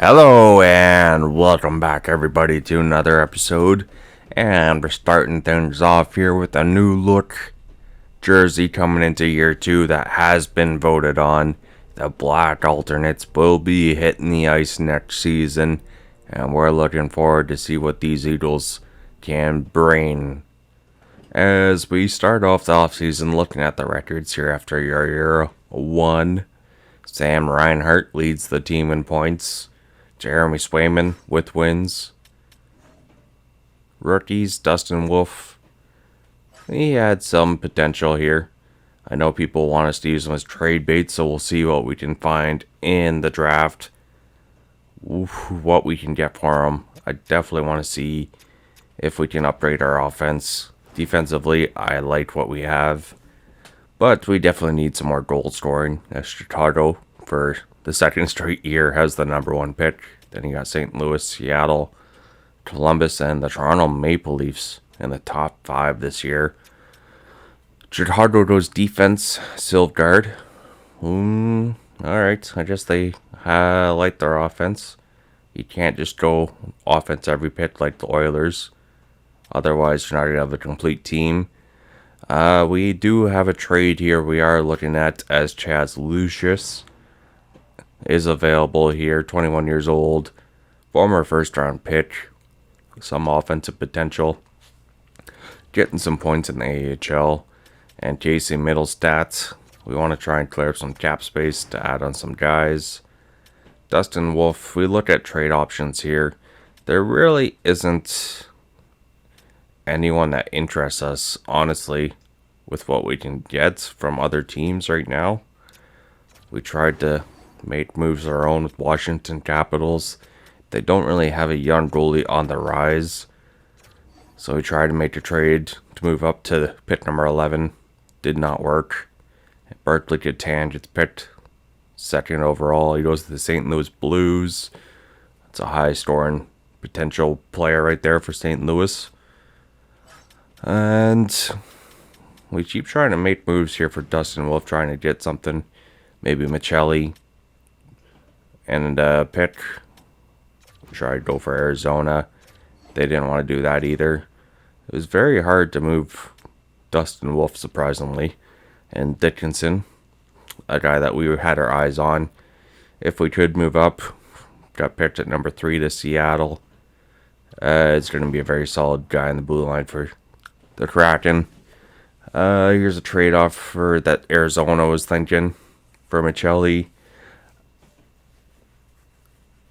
Hello and welcome back everybody to another episode, and we're starting things off here with a new look jersey coming into year 2 that has been voted on. The black alternates will be hitting the ice next season, and we're looking forward to see what these Eagles can bring. As we start off the offseason looking at the records here after year 1, Sam Reinhart leads the team in points. Jeremy Swayman with wins. Rookies, Dustin Wolf. He had some potential here. I know people want us to use him as trade bait, so we'll see what we can find in the draft. What we can get for him. I definitely want to see if we can upgrade our offense. Defensively, I like what we have, but we definitely need some more goal scoring. As Chicago, for the second straight year, has the number 1 pick. Then you got St. Louis, Seattle, Columbus, and the Toronto Maple Leafs in the top 5 this year. Chicago goes defense, Silvgard. Alright, I guess they like their offense. You can't just go offense every pick like the Oilers. Otherwise, you're not going to have a complete team. We do have a trade here we are looking at, as Chaz Lucius is available here, 21 years old, former first-round pick, some offensive potential, getting some points in the AHL, and Casey Middle stats. We want to try and clear up some cap space to add on some guys. Dustin Wolf, we look at trade options here. There really isn't anyone that interests us, honestly, with what we can get from other teams right now. We tried to make moves our own with Washington Capitals. They don't really have a young goalie on the rise, so we tried to make a trade to move up to pick number 11. Did not work. Berkeley Catan gets picked second overall. He goes to the St. Louis Blues. It's a high scoring potential player right there for St. Louis. And we keep trying to make moves here for Dustin Wolf, trying to get something. Maybe Michelli and pick. Tried to go for Arizona. They didn't want to do that either. It was very hard to move Dustin Wolf, surprisingly. And Dickinson, a guy that we had our eyes on. If we could move up, got picked at number 3 to Seattle. It's going to be a very solid guy in the blue line for the Kraken. Here's a trade offer that Arizona was thinking for Michelli.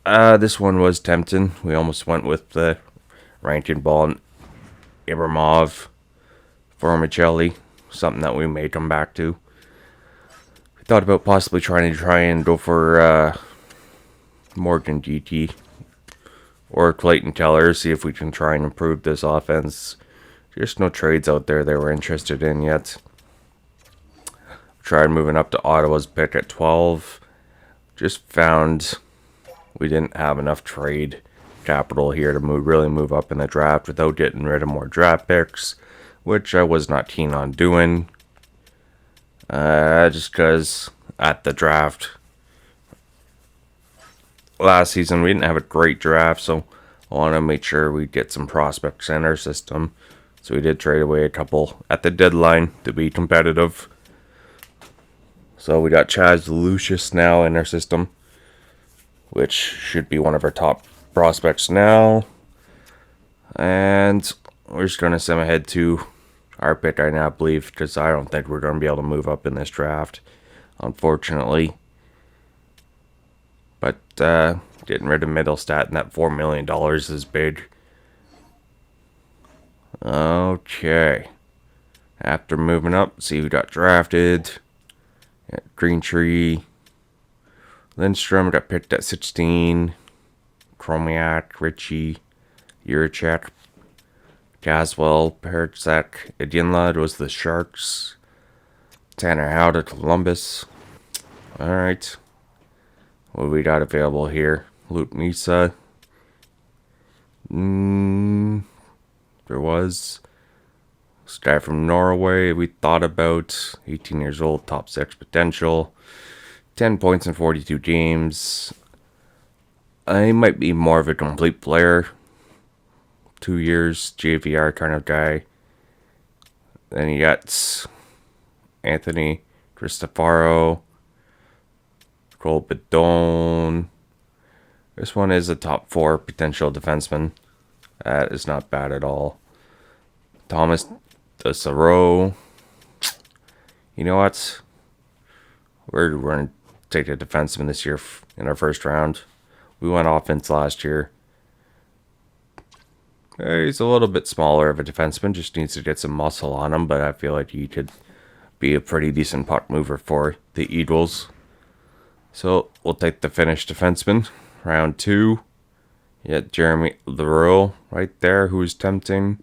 This one was tempting. We almost went with the Rankin Ball and Ibramov for Michelli, something that we may come back to. We thought about possibly trying to go for Morgan GT or Clayton Keller, see if we can try and improve this offense. Just no trades out there they were interested in yet. Tried moving up to Ottawa's pick at 12. Just found we didn't have enough trade capital here to really move up in the draft without getting rid of more draft picks, which I was not keen on doing. Just because at the draft last season we didn't have a great draft, so I want to make sure we get some prospects in our system. So we did trade away a couple at the deadline to be competitive. So we got Chaz Lucius now in our system, which should be one of our top prospects now. And we're just going to send ahead to our pick right now, I believe, because I don't think we're going to be able to move up in this draft, unfortunately. But getting rid of Middlestat and that $4 million is big. Okay. After moving up, see who got drafted. Greentree. Lindstrom got picked at 16. Chromiak, Ritchie, Yurchek, Caswell, Perzak, Edinlad was the Sharks. Tanner Howe to Columbus. Alright. What do we got available here? Luke Nisa. There was this guy from Norway we thought about. 18 years old, top 6 potential. 10 points in 42 games. He might be more of a complete player. 2 years, JVR kind of guy. Then you got Anthony Cristofaro, Cole Bedone. This one is a top 4 potential defenseman. That is not bad at all. Thomas DeSaro. You know what? We're going to take a defenseman this year in our first round. We went offense last year. He's a little bit smaller of a defenseman. Just needs to get some muscle on him. But I feel like he could be a pretty decent puck mover for the Eagles. So we'll take the Finnish defenseman. Round 2. Yeah, Jeremy Leroux right there, who's tempting.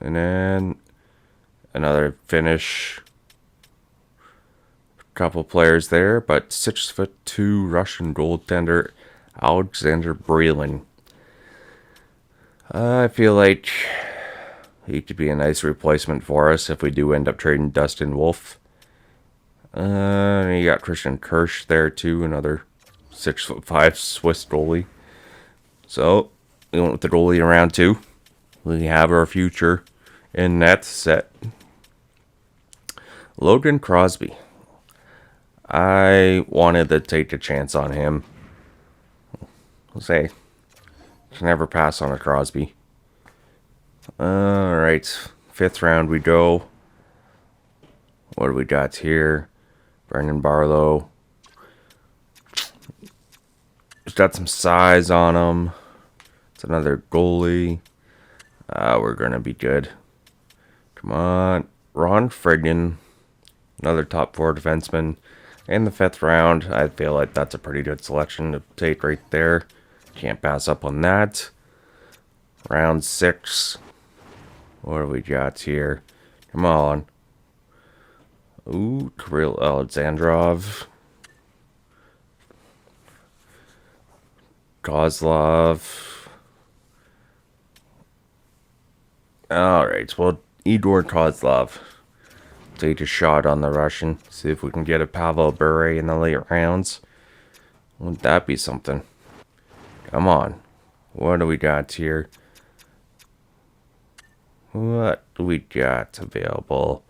And then another Finnish. Couple players there, but 6'2" Russian goaltender Alexander Brelin. I feel like he could be a nice replacement for us if we do end up trading Dustin Wolf. You got Christian Kirsch there too, another 6'5" Swiss goalie. So we went with the goalie in round 2. We have our future in net set. Logan Crosby. I wanted to take a chance on him. I'll say, can never pass on a Crosby. Alright, 5th round we go. What do we got here? Brendan Barlow. He's got some size on him. It's another goalie. We're going to be good. Come on. Ron Friggin. Another top 4 defenseman. In the 5th round, I feel like that's a pretty good selection to take right there. Can't pass up on that. Round 6. What do we got here? Come on. Ooh, Kirill Alexandrov. Kozlov. Alright, well, Igor Kozlov. Take a shot on the Russian. See if we can get a Pavel Bure in the late rounds. Wouldn't that be something? Come on. What do we got here? What do we got available?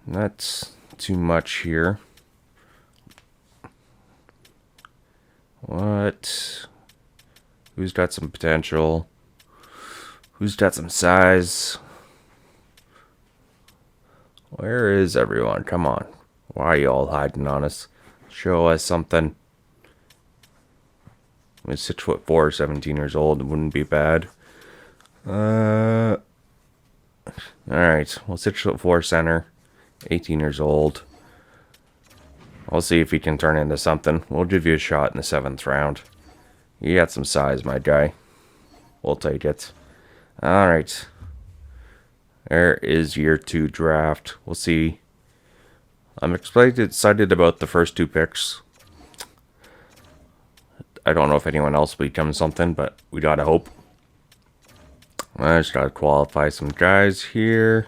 Not too much here. What? Who's got some potential? Who's got some size? Where is everyone? Come on. Why are you all hiding on us? Show us something. I'm 6'4", 17 years old. It wouldn't be bad. Alright. Well, 6'4" center. 18 years old. I'll see if he can turn into something. We'll give you a shot in the 7th round. You got some size, my guy. We'll take it. Alright. There is year 2 draft. We'll see. I'm excited about the first 2 picks. I don't know if anyone else becomes something, but we gotta hope. I just gotta qualify some guys here.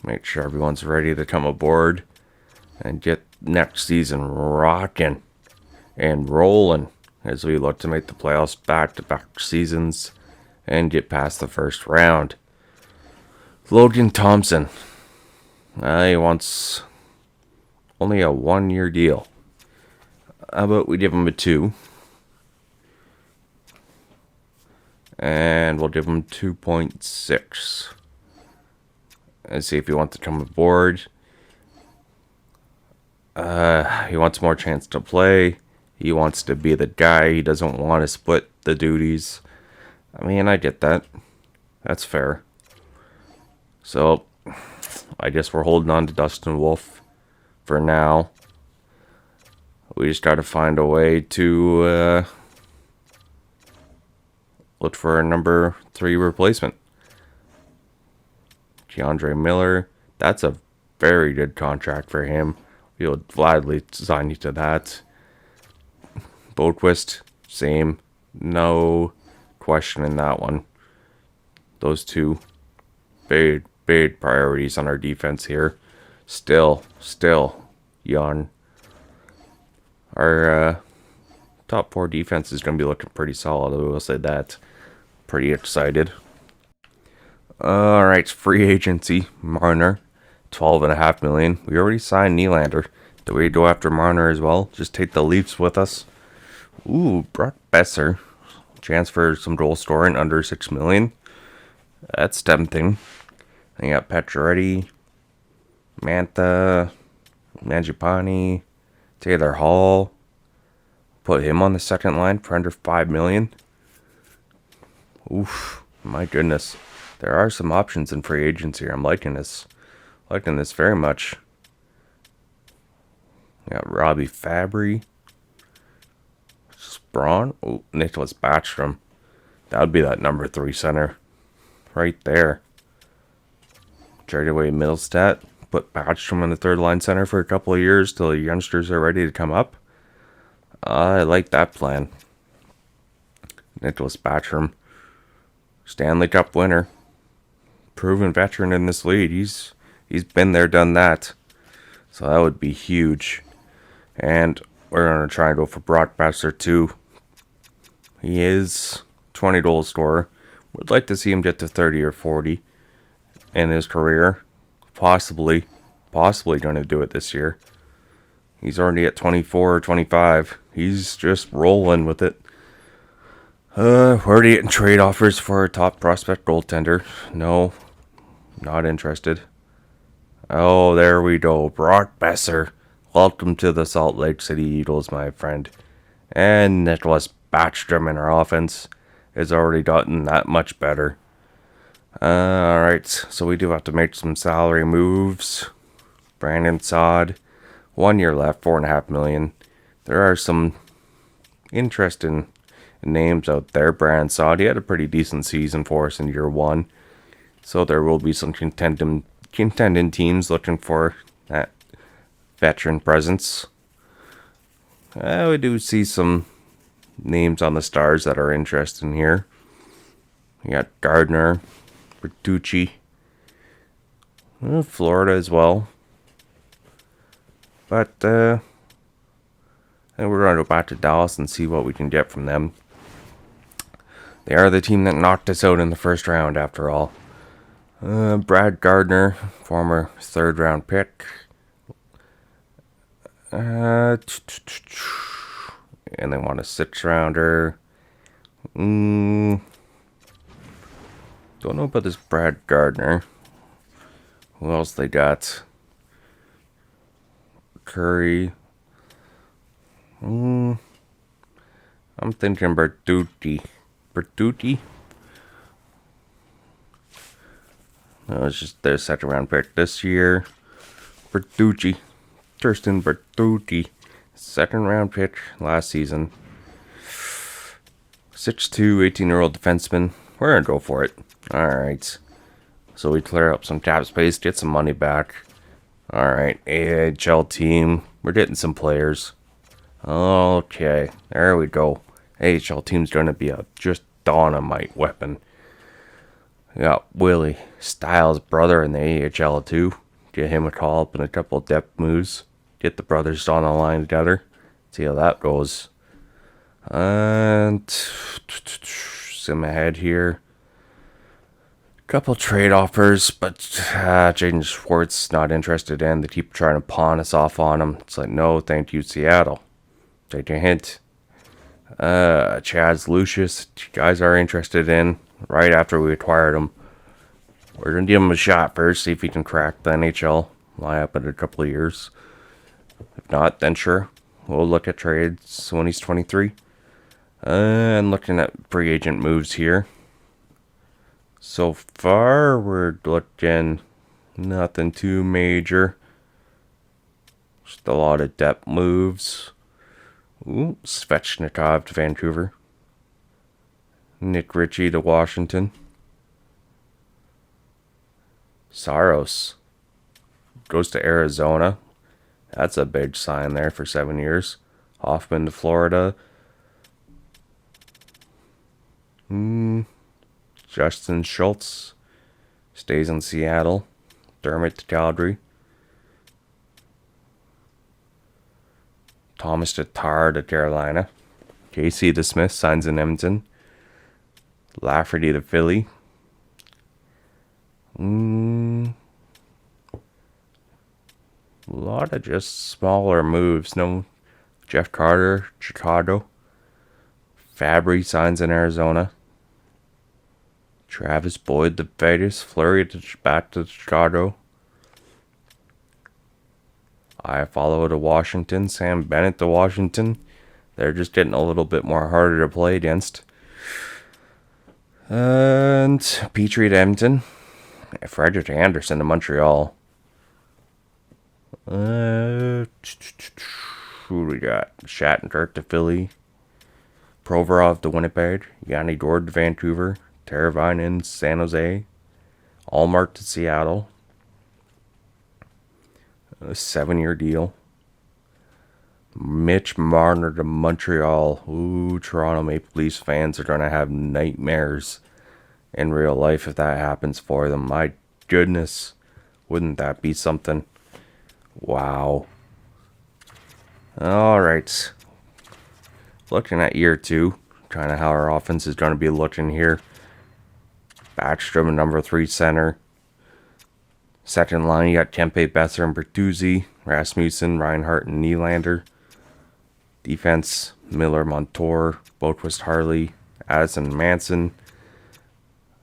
Make sure everyone's ready to come aboard. And get next season rocking and rolling as we look to make the playoffs back-to-back seasons and get past the first round. Logan Thompson. He wants only a 1-year deal. How about we give him a 2? And we'll give him 2.6. And see if he wants to come aboard. He wants more chance to play. He wants to be the guy. He doesn't want to split the duties. I mean, I get that. That's fair. So, I guess we're holding on to Dustin Wolf for now. We just got to find a way to look for a number 3 replacement. Keandre Miller. That's a very good contract for him. We will gladly sign you to that. Boquist, same. No question in that one. Those 2 big priorities on our defense here. Still young. Our top 4 defense is going to be looking pretty solid. I will say that. Pretty excited. Alright, free agency. Marner, $12.5 million. We already signed Nylander. Do we go after Marner as well? Just take the Leafs with us. Ooh, Brock Besser. Chance for some goal scoring under $6 million. That's tempting. Then you got Pacioretty, Mantha, Mangiapane, Taylor Hall. Put him on the second line for under $5 million. Oof, my goodness. There are some options in free agency here. I'm liking this. Liking this very much. We got Robbie Fabry. Braun. Oh, Nicholas Backstrom. That would be that number 3 center. Right there. Trade away Middlestat. Put Backstrom on the third line center for a couple of years till the youngsters are ready to come up. I like that plan. Nicholas Backstrom. Stanley Cup winner. Proven veteran in this league. He's been there, done that. So that would be huge. And we're going to try and go for Brock Besser too. He is 20 goal scorer. Would like to see him get to 30 or 40 in his career. Possibly going to do it this year. He's already at 24 or 25. He's just rolling with it. We're already getting trade offers for a top prospect goaltender. No, not interested. Oh, there we go. Brock Besser. Welcome to the Salt Lake City Eagles, my friend. And Nicholas Backstrom in our offense has already gotten that much better. Alright, so we do have to make some salary moves. Brandon Saad, 1 year left, $4.5 million. There are some interesting names out there. Brandon Saad, he had a pretty decent season for us in year 1. So there will be some contending teams looking for that veteran presence. We do see some names on the Stars that are interesting here. We got Gardner, Bertucci, Florida as well. But I think we're going to go back to Dallas and see what we can get from them. They are the team that knocked us out in the first round, after all. Brad Gardner, former 3rd round pick. And they want a 6th rounder. Don't know about this Brad Gardner. Who else they got? Curry. I'm thinking Bertucci. No, it's just their 2nd round pick this year. Bertucci. Thurston Bertucci. 2nd round pick last season. 6'2", 18-year-old defenseman. We're going to go for it. Alright. So we clear up some cap space, get some money back. Alright, AHL team. We're getting some players. Okay, there we go. AHL team's going to be a just dynamite weapon. We got Willie Styles' brother in the AHL too. Get him a call up and a couple of depth moves. Get the brothers on the line together. See how that goes. And sim ahead here. Couple trade offers, but Jaden Schwartz not interested in. They keep trying to pawn us off on him. It's like, no, thank you, Seattle. Take a hint. Chaz Lucius, you guys are interested in. Right after we acquired him. We're going to give him a shot first, see if he can crack the NHL lineup in a couple of years. If not, then sure, we'll look at trades when he's 23. And looking at free agent moves here. So far, we're looking nothing too major. Just a lot of depth moves. Ooh, Svechnikov to Vancouver. Nick Ritchie to Washington. Saros goes to Arizona. That's a big sign there for 7 years. Hoffman to Florida. Justin Schultz stays in Seattle. Dermott to Calgary. Thomas Tatar to Carolina. Casey DeSmith signs in Edmonton. Lafferty to Philly. A lot of just smaller moves. No, Jeff Carter, Chicago. Fabry signs in Arizona. Travis Boyd to Vegas. Fleury back to Chicago. I follow to Washington. Sam Bennett to Washington. They're just getting a little bit more harder to play against. And Petrie to Edmonton. Frederick Anderson to Montreal. Who we got? Shattenkirk to Philly. Provorov to Winnipeg. Yanni Gourde to Vancouver. Teravainen in San Jose. Allmark to Seattle. A 7-year deal. Mitch Marner to Montreal. Ooh, Toronto Maple Leafs fans are going to have nightmares in real life if that happens for them. My goodness. Wouldn't that be something? Wow. Alright. Looking at year 2. Kind of how our offense is going to be looking here. Backstrom, number 3 center. Second line, you got Kempe, Besser, and Bertuzzi. Rasmussen, Reinhart, and Nylander. Defense, Miller, Montour, Boquist, Harley, Addison, Manson.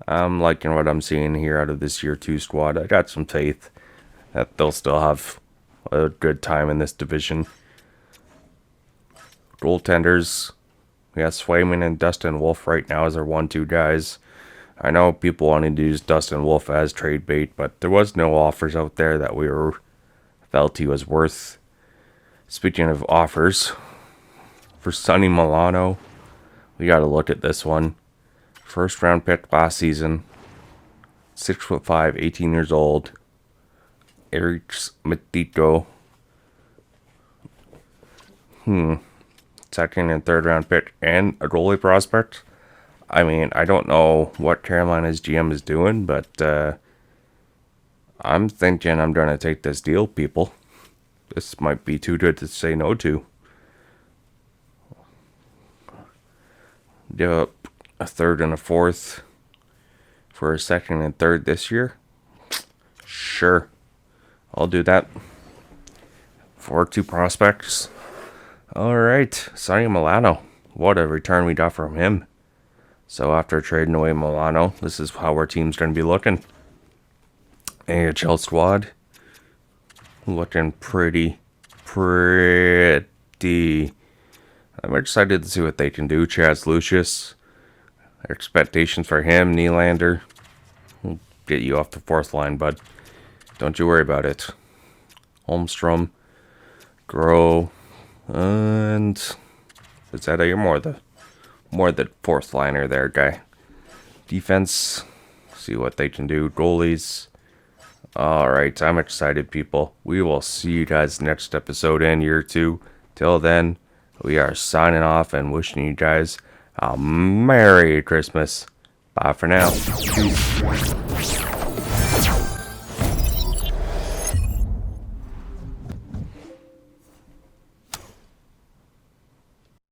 I'm liking what I'm seeing here out of this year 2 squad. I got some faith that they'll still have a good time in this division. Goaltenders, we got Swayman and Dustin Wolf right now as our 1-2 guys. I know people wanted to use Dustin Wolf as trade bait, but there was no offers out there that we felt he was worth. Speaking of offers, for Sonny Milano, we got to look at this one. First round pick last season, 6'5", 18 years old. Eric Matito. Second and third round pick and a goalie prospect. I mean, I don't know what Carolina's GM is doing, but I'm thinking I'm going to take this deal, people. This might be too good to say no to. Give up a third and a fourth for a second and third this year. Sure. I'll do that. For 2 prospects. Alright. Sonny Milano. What a return we got from him. So after trading away Milano, this is how our team's going to be looking. AHL squad. Looking pretty. I'm excited to see what they can do. Chaz Lucius. Expectations for him. Nylander. We'll get you off the 4th line, bud. Don't you worry about it. Holmstrom. Grow. And is that you're more the 4th liner there, guy. Defense. See what they can do. Goalies. Alright, I'm excited, people. We will see you guys next episode in year 2. Till then, we are signing off and wishing you guys a Merry Christmas. Bye for now.